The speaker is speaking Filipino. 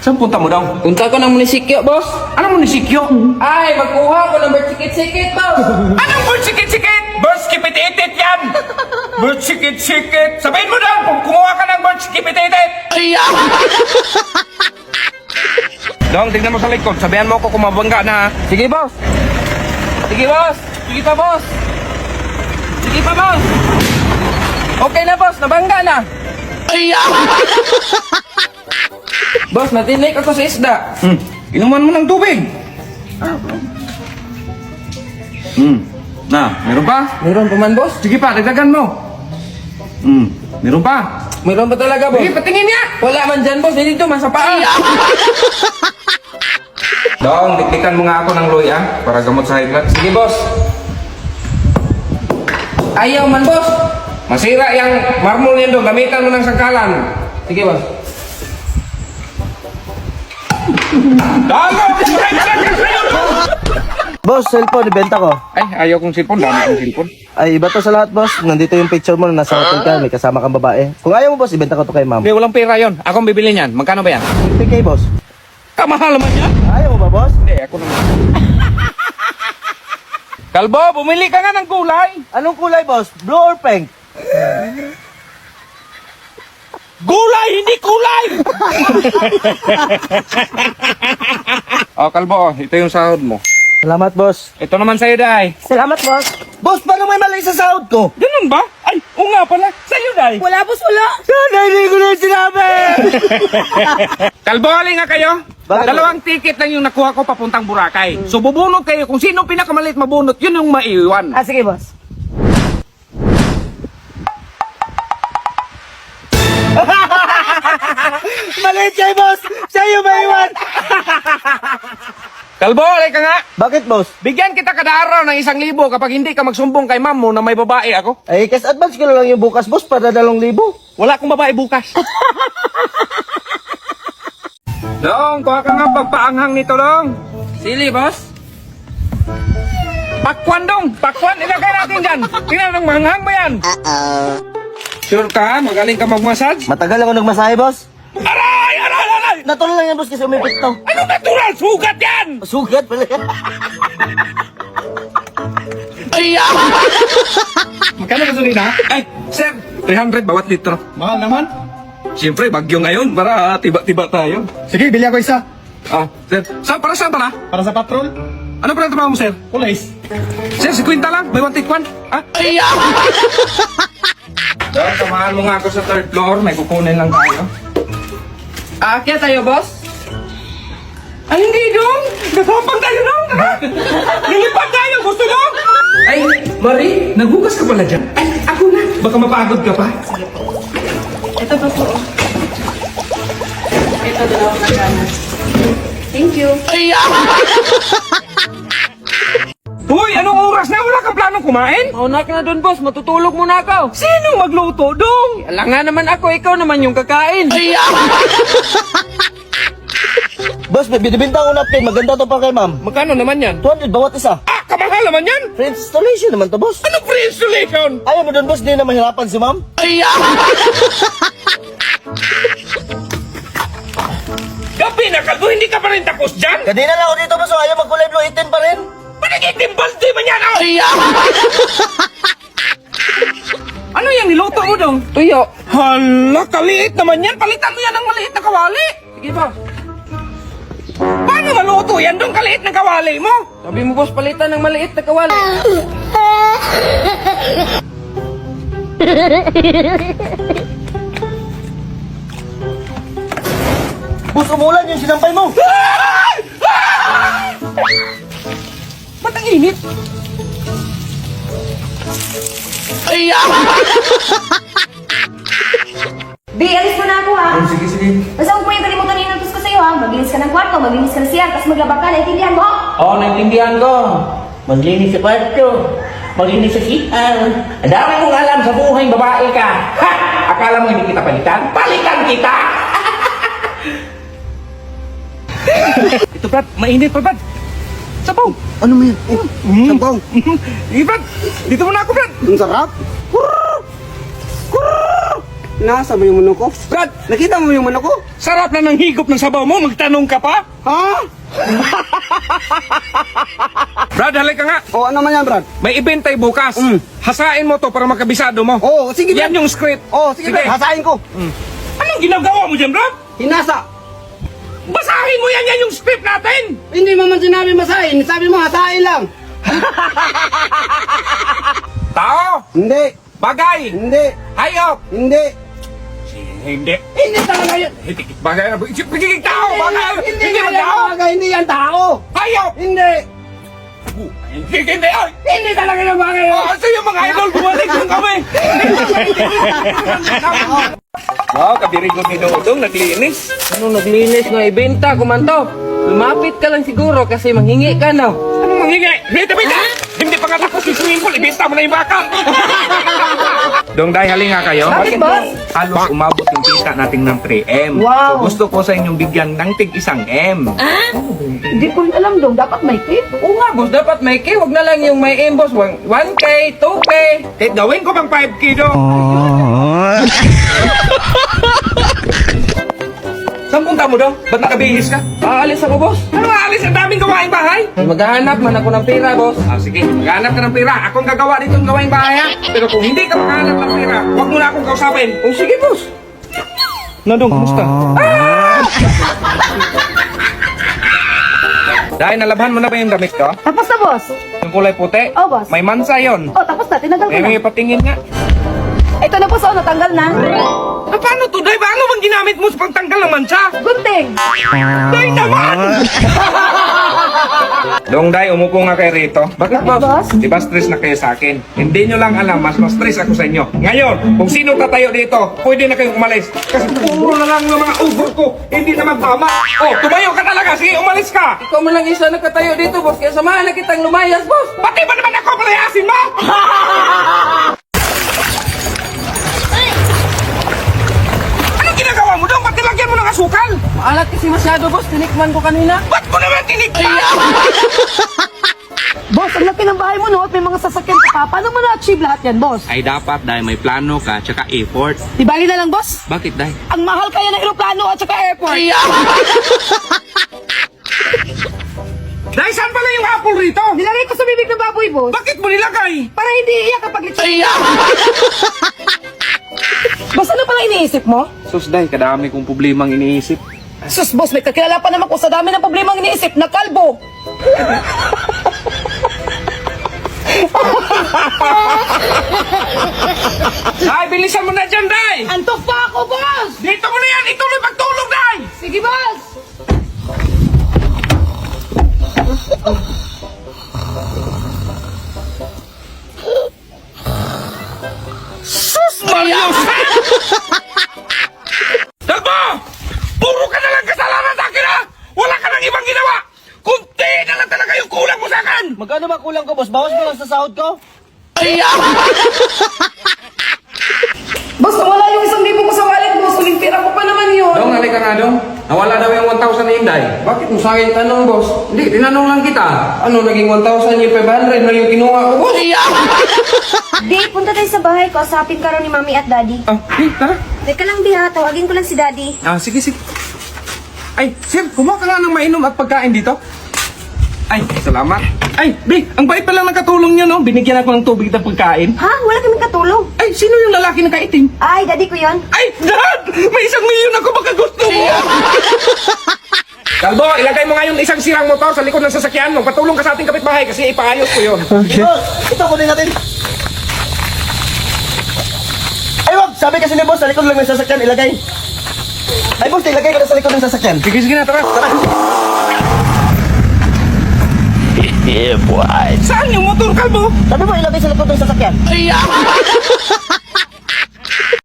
Saan punta mo daw? Punta ko ng munisipyo, boss. Anong munisipyo? Ay, magkuha ko ng bersikit-sikit, boss. Anong bird sikit-sikit? Bird skipit-itit yan! Bird sikit-sikit! Sabihin mo daw kung kumuha ka ng bird skipit-itit! Dong, tignan mo sa likod. Sabihan mo ako kung mabangga na ha. Sige, boss. Sige, boss. Sige pa, boss. Sige pa, boss. Okay na, boss. Nabangga na. Boss, natinik ako sa isda. Inuman mo ng tubig. Na, meron pa? Meron pa man, boss? Sige pa, dagdagan mo. Meron pa? Meron pa talaga, boss? Sige, patingin niya! Wala man dyan, boss. Dito, sa paa. Dong, dikdikan mo nga ako ng loy para gamot sa high blood. Sige, boss. Ayaw man, boss. Masira yung marmol yan dong, gamitan mo ng sangkalan. Sige, boss. Dalo! Boss, cellphone, ibenta ko. Ay, ayaw kong cellphone, dami kong cellphone. Ay, iba to sa lahat, boss. Nandito yung picture mo na nasa hotel ka, may kasama kang babae. Kung ayaw mo, boss, ibenta ko to kay ma'am. Hindi, walang pera yon. Ako ang bibili niyan. Magkano ba yan? 50K, boss. Kamahal naman yan. Ayaw mo ba, boss? Hindi, ako naman. Kalbo, bumili ka nga ng kulay. Anong kulay, boss? Blue or pink? Gulay, hindi kulay! Kalbo, ito yung sahod mo. Salamat, boss. Ito naman sa'yo, Day. Salamat, boss. Boss, paano may mali sa sahod ko? Ganun ba? Ay, oo nga pala. Sa'yo, Day. Wala, boss, wala. Sana hindi ko na sinabi! Kalbo, halin nga kayo. Bakit? Dalawang ticket lang yung nakuha ko papuntang Boracay. So, bubunot kayo. Kung sino pinakamalit mabunot, yun yung maiiwan. Ah, sige, boss. Maliit siya, boss! Siya yung maiwan! Kalbo, halin ka nga. Bakit, boss? Bigyan kita kada araw ng 1,000 kapag hindi ka magsumbong kay ma'am mo na may babae ako. Ay, cash advance ko na lang yung bukas, boss, para 2,000. Wala akong babae bukas. Dong, kuha ka nga pagpaanghang nito, Dong. Sili, boss. Pakwan, Dong. Pakwan, ilagay natin dyan. Tingnan ng manghang ba yan? Sure ka? Magaling ka mag-massage? Matagal ako nagmasahe, boss. Aray! Aray! Aray! Natuloy lang yan, boss, kasi umipit to. Ano natural? Sugat yan! Sugat pala yan. Magkano gasolina? Ay, sir, 300 bawat litro. Mahal naman. Siyempre, bagyo ngayon para tiba-tiba tayo. Sige, bili ako isa. Sir, para saan pala? Para sa patrol. Ano pala trabaho mo, sir? Police. Sir, 50 lang. May 1 ha? Dong, samahan mo nga ako sa 3rd floor. May kukunin lang tayo. Aakyat tayo, boss. Ay, hindi, Dong. Nagpapang tayo, Dong. Tara. Lilipad tayo. Gusto, Dong? Ay, Marie, naghugas ka pala dyan. Ay, ako na. Baka mapagod ka pa. Ito pa po. Ito, dalawang kagana. Thank you. Uy, anong oras na? Wala kang planong kumain? Mauna ka na dun, boss. Matutulog muna ako. Sino magluto, Dong? Alam nga naman ako, ikaw naman yung kakain. Boss, may binibinta ko napkin. Maganda to pa kay ma'am. Magkano naman yan? 200 bawat isa. Kamahal naman yan. Free installation naman to, boss. Anong free installation? Ayaw mo doon, boss, di na mahirapan si ma'am. Gabi na, Kalbo. Hindi ka pa rin tapos dyan? Kanina lang ako dito, boss. Ayaw magkulay blue 18 pa rin. Panagiging balde man yan, oh! Ano yung niluto mo, Dong? Tuyo. Hala, kaliit naman yan. Palitan mo yan ng maliit na kawali. Sige, boss. Paano maluto yan, Dong? Kaliit ng kawali mo. Sabi mo, boss, palitan ng maliit na kawali. Boss, umulan yung sinampay mo. Ba't ang init? Di, alis mo na ako, ha? Sige, sige. Basta huwag mo yung kalimutan na inutos ko sa'yo, ha? Maglinis ka ng kwarto, maglinis ka ng siyan, tapos maglaba ka, naintindihan mo? Oo, naintindihan ko. Maglinis sa kwarto. Maglinis sa CR. Ang dami mong alam sa buhay babae ka. Ha! Akala mo hindi kita palitan? Palitan kita! Ito, Brad. Mainit pa, Brad. Sabaw. Ano mo yan? Sabaw. Brad. Dito muna ako, Brad. Ang sarap. Nasa mo yung manok ko? Brad, Nakita mo yung manok ko? sarap na ng higop ng sabaw mo, magtanong ka pa? Ha? Brad, halika nga. O ano man yan, Brad? May event tayo bukas. Hasain mo to para makabisado mo. Oo, sige, Brad. Yan yung script. Oo, sige, Brad. Hasain ko. Anong ginagawa mo dyan, Brad? Hinasa. Basahin mo yan yung script natin. Hindi mo man sinabi masahin. Sabi mo, hasain lang. Tao, Hindi. bagay, Hindi. hayop. Hindi. Hindi. Hindi talaga yan. Hindi, bagay, pagiging tao, bagay. Hindi Hindi yan ba tao? talaga. Hindi yan tao. Hayop. Hindi. Hindi, ay. Hindi talaga yung bagay. Oh, so yung mga idol, bumalik lang kami. Wow, kabirigo ni Dodong, naglinis. Ano naglinis nga ibenta, kumanto? Lumapit ka lang siguro kasi manghingi ka na. Anong mangingi? Bita, bita! Hindi pa nga tapos yung swimming pool, ibenta mo na yung baka. Dong, dahil halinga kayo. Bakit, boss? Halos umabot yung kita natin ng 3M. Wow. So, gusto ko sa inyong bigyan ng tig 1M. Hindi ko rin alam dong, dapat may tip. Oo nga, boss, dapat may K. Huwag na lang yung may M, boss. 1K, 2K. Kahit gawin ko bang 5K, Dong? Saan punta mo, Dong? Ba't nakabihis ka? Aalis ako, boss. Ano aalis? Ang daming gawaing bahay. Maghahanap man ako ng pera, boss. Ah, sige, maghanap ka ng pera. Akong gagawa dito ng gawaing bahay, ha? Pero kung hindi ka maghanap ng pera, huwag mo na akong kausapin. Oh, sige, boss. Nandong, kumusta? Dahil nalabhan mo na ba yung damit ko? Tapos na, boss. Yung kulay puti? Oh, boss. May mansa yon. Oh, tapos na, tinanggal ko Eh, na. may patingin nga. Ito na, boss, oh, natanggal na. Ah, paano to, Day? Paano bang ginamit mo sa pagtanggal ng mansa? Gunting. Day naman! Dong, Day, umupo nga kayo rito. Bakit, boss? Boss? Di ba stress na kayo sa akin? Hindi nyo lang alam, mas stress ako sa inyo. Ngayon, kung sino tatayo dito, pwede na kayong umalis. Kasi puro na lang ng mga ubo ko, hindi naman tama. Oh, tumayo ka talaga, sige, umalis ka. Ikaw man lang isa nakatayo dito, boss. Kaya samahan na kitang lumayas, boss. Pati ba naman ako palayasin mo? Anong ginagawa mo doon? Ba't nilagyan mo ng asukal? Maalat kasi masyado, boss. Tinikman ko kanina. Ba't mo naman tinikman? Boss, ang laki ng bahay mo, no? At may mga sasakyan ka pa. Paano mo na-achieve lahat yan, boss? Ay dapat dahil may plano ka, tsaka effort. Di bali na lang, boss. Bakit dahil? Ang mahal kaya ng aeroplano at saka airport. Dahil saan pala yung apple rito? Nilagay ko sa bibig ng baboy, boss. Bakit mo nilagay? Para hindi iyak kapag lechon. Boss, ano pala iniisip mo? Sus, dahil kadami kong problemang iniisip. Sus, boss, may kakilala pa naman ko sa dami ng problema ang iniisip na kalbo. Dahil bilisan mo na dyan, Day! Antok pa ako, boss! Dito mo na yan! Ituloy pagtulog, Day! Sige, boss! Sus, Marius! Dalbo! Puro ka na lang kasalanan sa akin, ha? Wala ka nang ibang ginawa! Kunti na lang talaga yung kulang mo sa akin! Magkano ba kulang ko, boss? Bawas mo lang sa sahod ko? Boss, wala yung 1,000 ko sa wallet, boss. Huling pera ko pa naman yun. Dong, halika nga, Dong. Nawala daw yung 1,000 na Inday. Bakit mo sa akin tanong, boss? Hindi, tinanong lang kita. Ano, naging 1,000 yung 500 na yung kinuha ko, boss? Di, punta tayo sa bahay ko. Usapin ka rin ni mami at daddy. Ah, tara. Teka lang, Di, ha. Tawagin ko lang si daddy. Ah, sige, sige. Ay, Sir, kumuha ka nga ng mainom at pagkain dito. Ay, salamat. Ay, Bi, ang bait pa lang nakatulong nyo, no? Binigyan ako ng tubig at pagkain. Ha? Wala kaming katulong. Ay, sino yung lalaki na kaitim? Ay, daddy ko yun. Ay, Dad! May 1,000,000 ako, baka gusto mo! Kalbo, ilagay mo nga yung isang sirang motor sa likod ng sasakyan. Magpatulong ka sa ating kapitbahay kasi ipaayos ko yun. Boss, ito kunin natin. Ay, wag! Sabi kasi ni boss, sa likod lang ng sasakyan, ilagay. Ay, boss, ilagay ko na sa likod ng sasakyan. Sige, sige na, tara. Tara. Yeah, boy. Saan yung motor, Kalbo? Sabi mo, ilagay sa likod ng sasakyan.